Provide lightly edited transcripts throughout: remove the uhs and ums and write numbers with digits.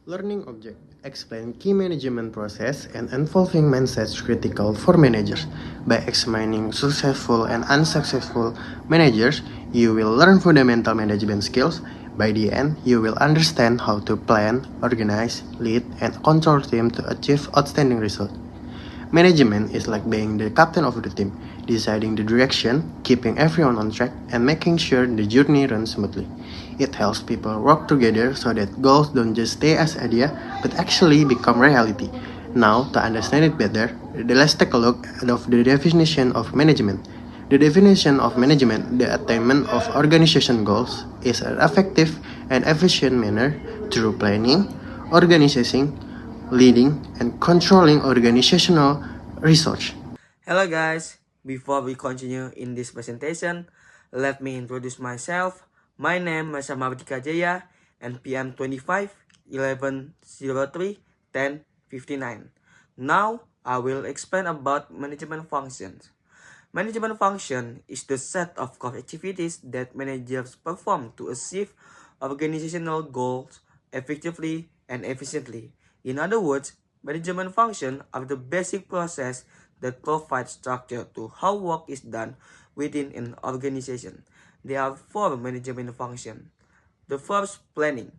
Learning object explain key management process and involving mindsets critical for managers. By examining successful and unsuccessful managers, you will learn fundamental management skills. By the end, you will understand how to plan, organize, lead, and control team to achieve outstanding results. Management is like being the captain of the team, deciding the direction, keeping everyone on track, and making sure the journey runs smoothly. It helps people work together so that goals don't just stay as idea, but actually become reality. Now, to understand it better, let's take a look at the definition of management. The definition of management, the attainment of organization goals, is an effective and efficient manner through planning, organizing, leading, and controlling organizational resource. Hello guys, before we continue in this presentation, let me introduce myself. My name is Mardika Jaya and PM 25 11 03 10 59. Now I will explain about management functions. Management function is the set of core activities that managers perform to achieve organizational goals effectively and efficiently. In other words, management functions are the basic process that provide structure to how work is done within an organization. There are four management functions. The first, planning.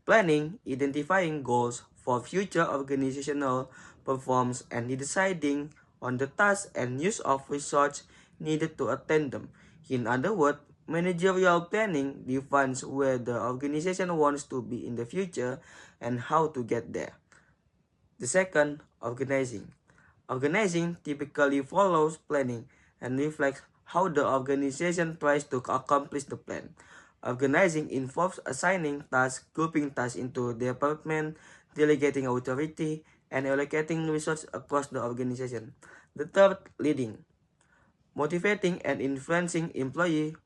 Planning, identifying goals for future organizational performance and deciding on the tasks and use of resources needed to attain them. In other words, managerial planning defines where the organization wants to be in the future and how to get there. The second, organizing. Organizing typically follows planning and reflects how the organization tries to accomplish the plan. Organizing involves assigning tasks, grouping tasks into departments, delegating authority, and allocating resources across the organization. The third, leading. Motivating and influencing employees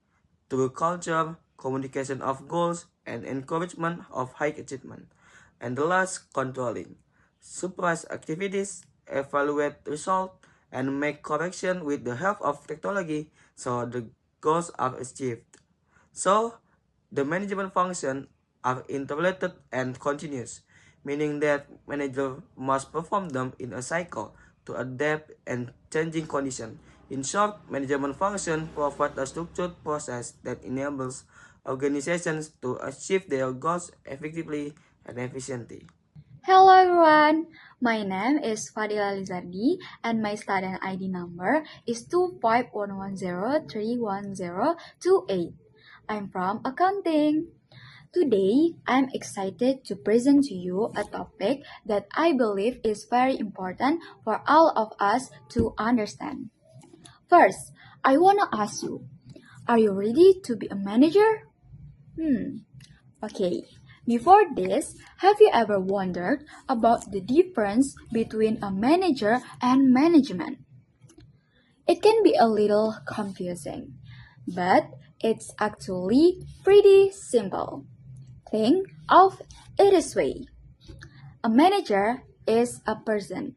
through culture, communication of goals, and encouragement of high achievement. And the last, controlling. Supervise activities, evaluate results, and make correction with the help of technology so the goals are achieved. So, the management functions are interrelated and continuous, meaning that manager must perform them in a cycle to adapt and changing conditions. In short, management function provide a structured process that enables organizations to achieve their goals effectively and efficiently. Hello everyone, my name is Fadila Lizardi and my student ID number is 25110311028. I'm from accounting. Today, I'm excited to present to you a topic that I believe is very important for all of us to understand. First, I want to ask you, are you ready to be a manager? Okay, before this, have you ever wondered about the difference between a manager and management? It can be a little confusing, but it's actually pretty simple. Think of it this way. A manager is a person.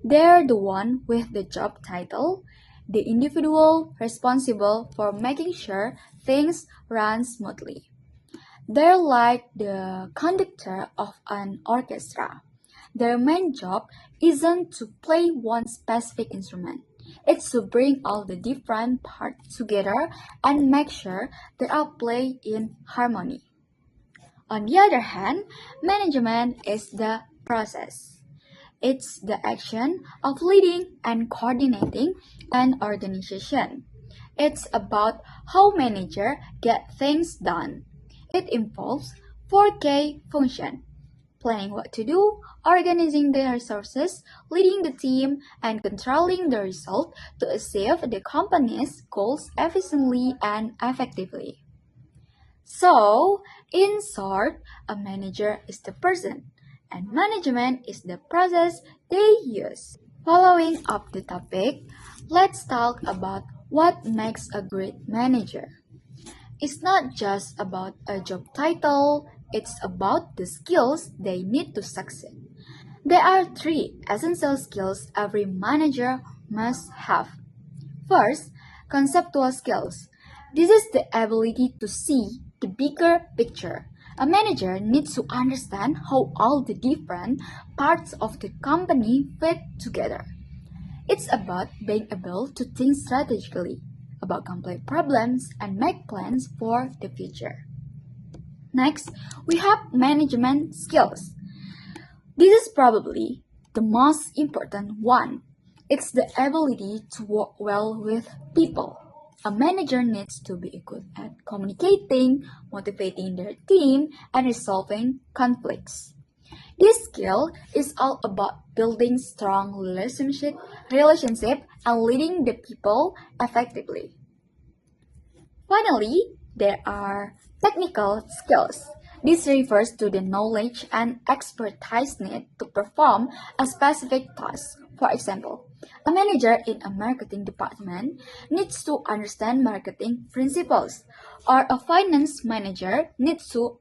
They're the one with the job title, the individual responsible for making sure things run smoothly. They're like the conductor of an orchestra. Their main job isn't to play one specific instrument. It's to bring all the different parts together and make sure they all play in harmony. On the other hand, management is the process. It's the action of leading and coordinating an organization. It's about how managers get things done. It involves 4K function: planning what to do, organizing the resources, leading the team, and controlling the result to achieve the company's goals efficiently and effectively. So, in short, a manager is the person, and management is the process they use. Following up the topic, let's talk about what makes a great manager. It's not just about a job title, it's about the skills they need to succeed. There are three essential skills every manager must have. First, conceptual skills. This is the ability to see the bigger picture. A manager needs to understand how all the different parts of the company fit together. It's about being able to think strategically about complex problems and make plans for the future. Next, we have management skills. This is probably the most important one. It's the ability to work well with people. A manager needs to be good at communicating, motivating their team, and resolving conflicts. This skill is all about building strong relationship and leading the people effectively. Finally, there are technical skills. This refers to the knowledge and expertise needed to perform a specific task. For example, a manager in a marketing department needs to understand marketing principles, or a finance manager needs to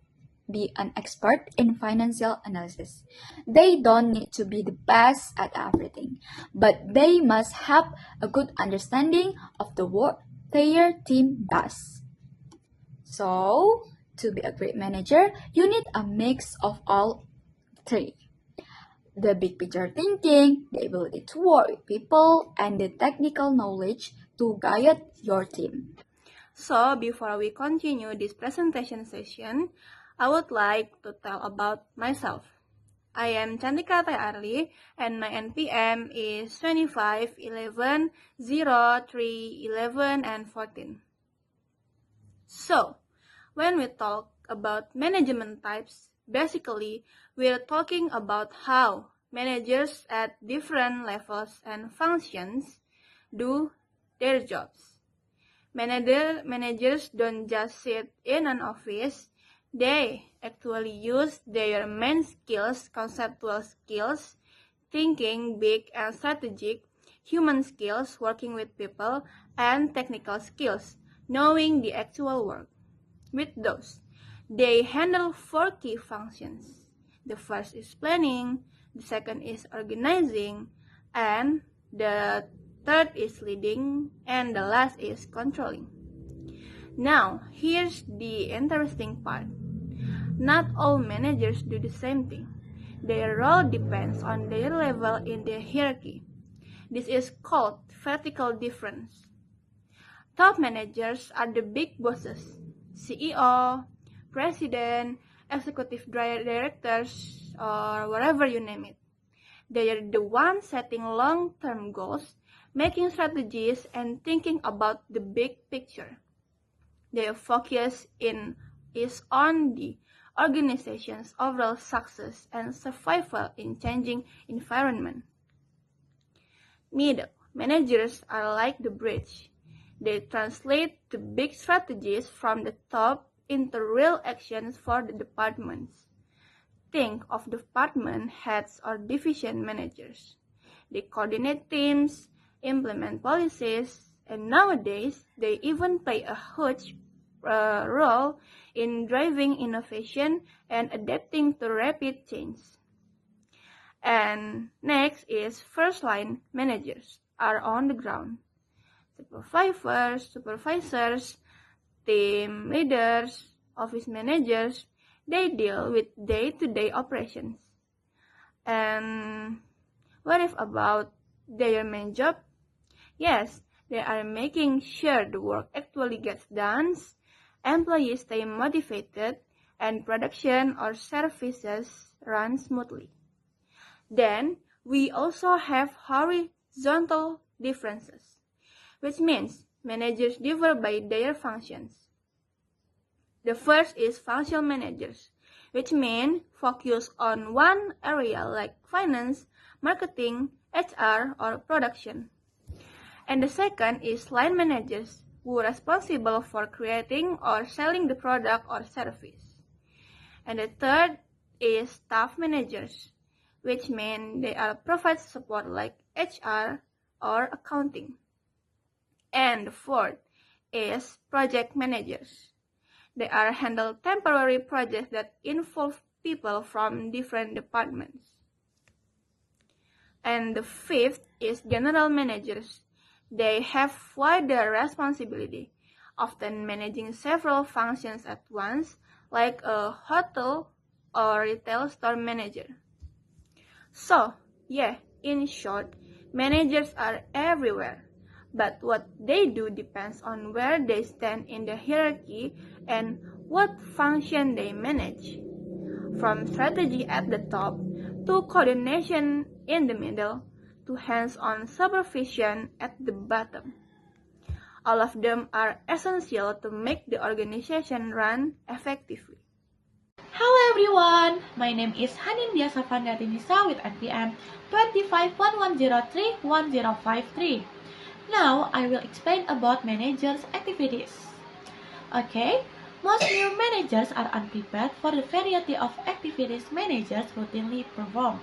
be an expert in financial analysis. They don't need to be the best at everything, but they must have a good understanding of the work their team does. So, to be a great manager, you need a mix of all three: the big picture thinking, the ability to work with people, and the technical knowledge to guide your team. So, before we continue this presentation session, I would like to tell about myself. I am Cantika Arli and my NPM is 25, 11, 0, 3, 11, and 14. So, when we talk about management types, basically we're talking about how managers at different levels and functions do their jobs. Managers don't just sit in an office, they actually use their main skills, conceptual skills, thinking big and strategic, human skills, working with people, and technical skills, knowing the actual work. With those, they handle 4 key functions. The first is planning, the second is organizing, and the third is leading, and the last is controlling. Now, here's the interesting part. Not all managers do the same thing. Their role depends on their level in the hierarchy. This is called vertical difference. Top managers are the big bosses, CEO, president, executive directors, or whatever you name it. They are the ones setting long-term goals, making strategies, and thinking about the big picture. Their focus is on the organization's overall success and survival in changing environment. Middle managers are like the bridge. They translate the big strategies from the top into real actions for the departments. Think of department heads or division managers. They coordinate teams, implement policies, and nowadays they even play a huge role in driving innovation and adapting to rapid change. And next is first line managers are on the ground. Supervisors, team leaders, office managers, they deal with day-to-day operations. And what if about their main job? Yes, they are making sure the work actually gets done, employees stay motivated, and production or services run smoothly. Then, we also have horizontal differences, which means managers differ by their functions. The first is functional managers, which mean focus on one area like finance, marketing, HR, or production. And the second is line managers, who are responsible for creating or selling the product or service. And the third is staff managers, which mean they are provide support like HR or accounting. And the fourth is project managers. They are handle temporary projects that involve people from different departments. And the fifth is general managers. They have wider responsibility, often managing several functions at once, like a hotel or retail store manager. So, yeah, in short, managers are everywhere, but what they do depends on where they stand in the hierarchy and what function they manage. From strategy at the top to coordination in the middle to hands-on supervision at the bottom. All of them are essential to make the organization run effectively. Hello everyone, my name is Hanindya Savandatinisa with NPM 2511031053. Now I will explain about managers' activities. Okay, most new managers are unprepared for the variety of activities managers routinely perform.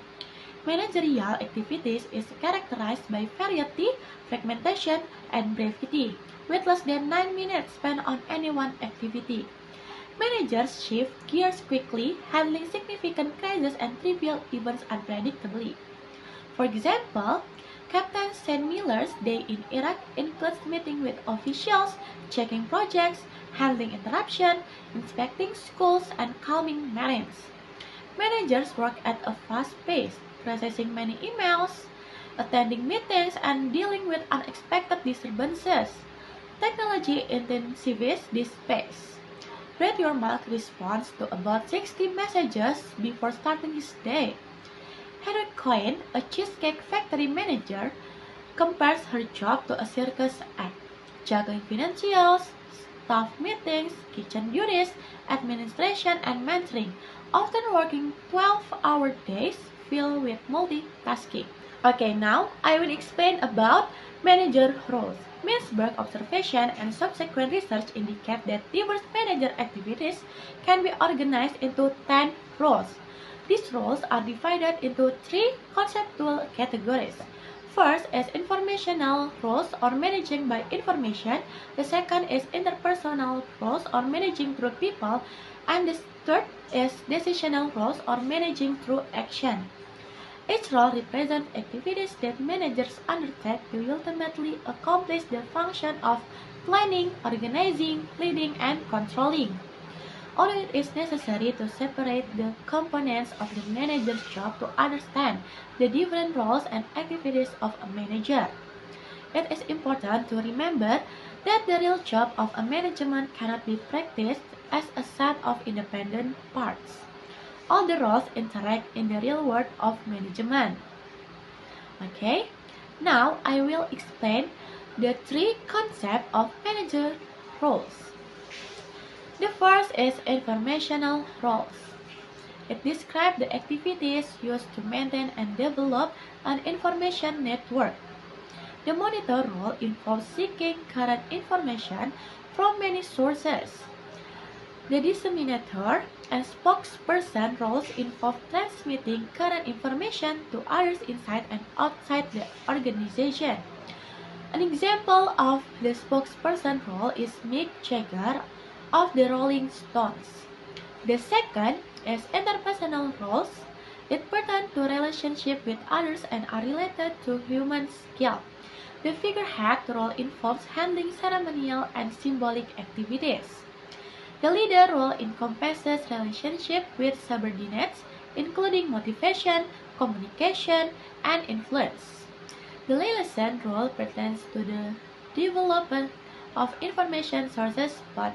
Managerial activities is characterized by variety, fragmentation, and brevity, with less than 9 minutes spent on any one activity. Managers shift gears quickly, handling significant crises and trivial events unpredictably. For example, Captain St. Miller's day in Iraq includes meeting with officials, checking projects, handling interruption, inspecting schools, and calming Marines. Managers work at a fast pace, processing many emails, attending meetings, and dealing with unexpected disturbances. Technology intensifies this pace. Read your mark responds to about 60 messages before starting his day. Heather Coyne, a cheesecake factory manager, compares her job to a circus act, juggling financials, staff meetings, kitchen duties, administration, and mentoring, often working 12-hour days filled with multitasking. Okay, now I will explain about manager roles. Mintzberg observation and subsequent research indicate that diverse manager activities can be organized into 10 roles. These roles are divided into 3 conceptual categories. First is informational roles or managing by information. The second is interpersonal roles or managing through people. And the third is decisional roles or managing through action. Each role represents activities that managers undertake to ultimately accomplish the function of planning, organizing, leading, and controlling. Although it is necessary to separate the components of the manager's job to understand the different roles and activities of a manager. It is important to remember that the real job of a management cannot be practiced as a set of independent parts. All the roles interact in the real world of management. Okay, now I will explain the 3 concepts of manager roles. The first is informational roles. It describes the activities used to maintain and develop an information network. The monitor role involves seeking current information from many sources. The disseminator and spokesperson roles involve transmitting current information to others inside and outside the organization. An example of the spokesperson role is Mick Jagger of the Rolling Stones. The second is interpersonal roles. It pertains to relationships with others and are related to human skill. The figurehead role involves handling ceremonial and symbolic activities. The leader role encompasses relationship with subordinates, including motivation, communication, and influence. The liaison role pertains to the development of information sources both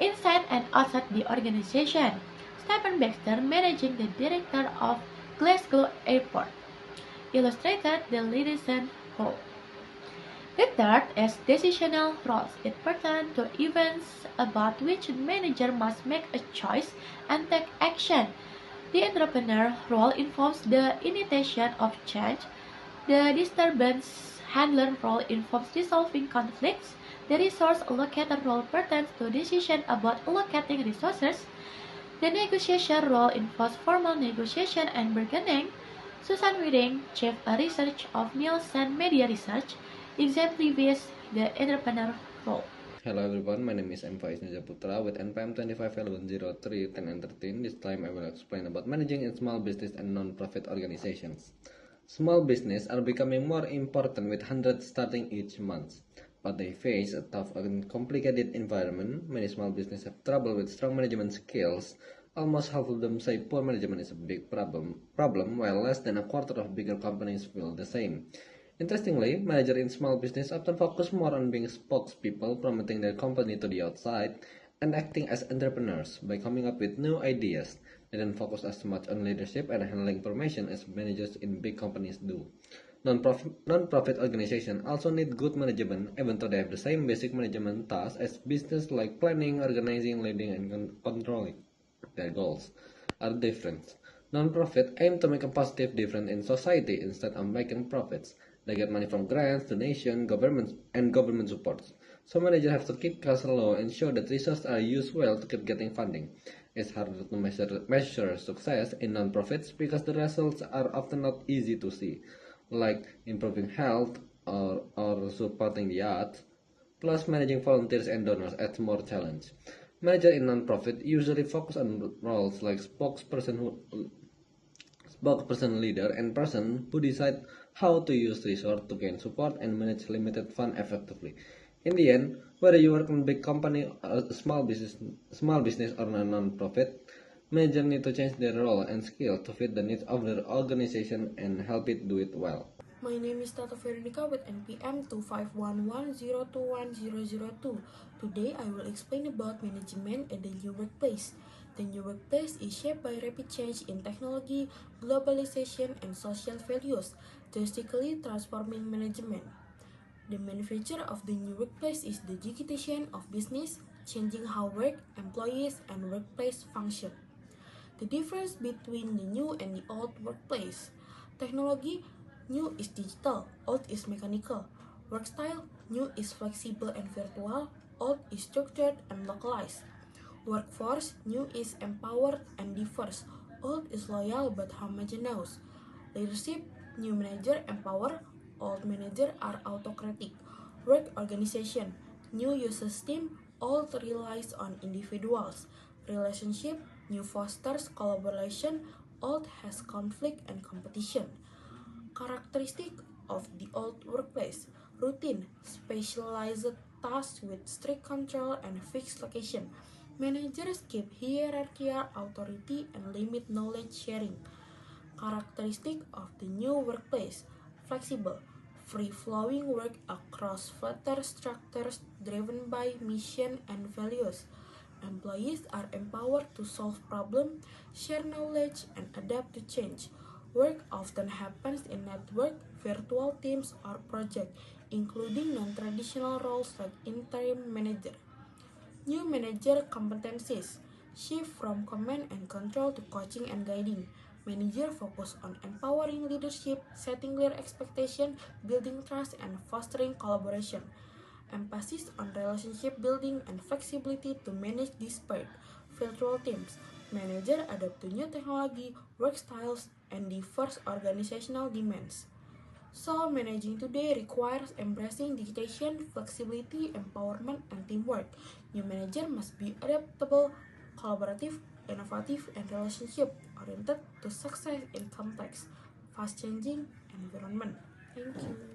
inside and outside the organization. Stephen Baxter, managing the director of Glasgow Airport, illustrated the liaison role. The third is decisional roles. It pertains to events about which the manager must make a choice and take action. The entrepreneur role involves the initiation of change. The disturbance handler role involves resolving conflicts. The resource allocator role pertains to decision about allocating resources. The negotiation role involves formal negotiation and bargaining. Susan Whiting, Chief Research of Nielsen Media Research, exemplifies the entrepreneur role. Hello everyone, my name is M. Faiz Nijaputra with NPM 251103, 10 and 13. This time I will explain about managing in small business and non-profit organizations. Small business are becoming more important with hundreds starting each month. but they face a tough and complicated environment. Many small businesses have trouble with strong management skills. Almost half of them say poor management is a big problem, while less than a quarter of bigger companies feel the same. Interestingly, managers in small business often focus more on being spokespeople, promoting their company to the outside, and acting as entrepreneurs by coming up with new ideas. They don't focus as much on leadership and handling information as managers in big companies do. Non-profit organizations also need good management, even though they have the same basic management tasks as business like planning, organizing, leading, and controlling. Their goals are different. Non-profit aim to make a positive difference in society instead of making profits. They get money from grants, donations, government supports. So managers have to keep costs low and ensure that resources are used well to keep getting funding. It's harder to measure success in non-profits because the results are often not easy to see, like improving health or supporting the arts. Plus, managing volunteers and donors adds more challenge. Managers in non-profit usually focus on roles like spokesperson, leader, and person who decide how to use resources to gain support and manage limited funds effectively. In the end, whether you work in a big company, a small business, or a non-profit, managers need to change their role and skill to fit the needs of their organization and help it do it well. My name is Tata Veronica with NPM 2511021002. Today I will explain about management at the new workplace. The new workplace is shaped by rapid change in technology, globalization, and social values, drastically transforming management. The main feature of the new workplace is the digitization of business, changing how work, employees, and workplace function. The difference between the new and the old workplace. Technology, new is digital, old is mechanical. Work style, new is flexible and virtual, old is structured and localized. Workforce, new is empowered and diverse, old is loyal but homogeneous. Leadership, new manager empower, old manager are autocratic. Work organization, new uses team, old relies on individuals. Relationship, new fosters collaboration, old has conflict and competition. Characteristic of the old workplace: routine, specialized tasks with strict control and fixed location. Managers keep hierarchical authority and limit knowledge sharing. Characteristic of the new workplace: flexible, free-flowing work across flatter structures driven by mission and values. Employees are empowered to solve problems, share knowledge, and adapt to change. Work often happens in network, virtual teams, or projects, including non-traditional roles like interim manager. New manager competencies shift from command and control to coaching and guiding. Manager focus on empowering leadership, setting clear expectations, building trust, and fostering collaboration. Emphasis on relationship building and flexibility to manage disparate virtual teams. Manager adapt to new technology, work styles, and diverse organizational demands. So, managing today requires embracing digitization, flexibility, empowerment, and teamwork. New manager must be adaptable, collaborative, innovative, and relationship-oriented to success in complex, fast-changing environment. Thank you.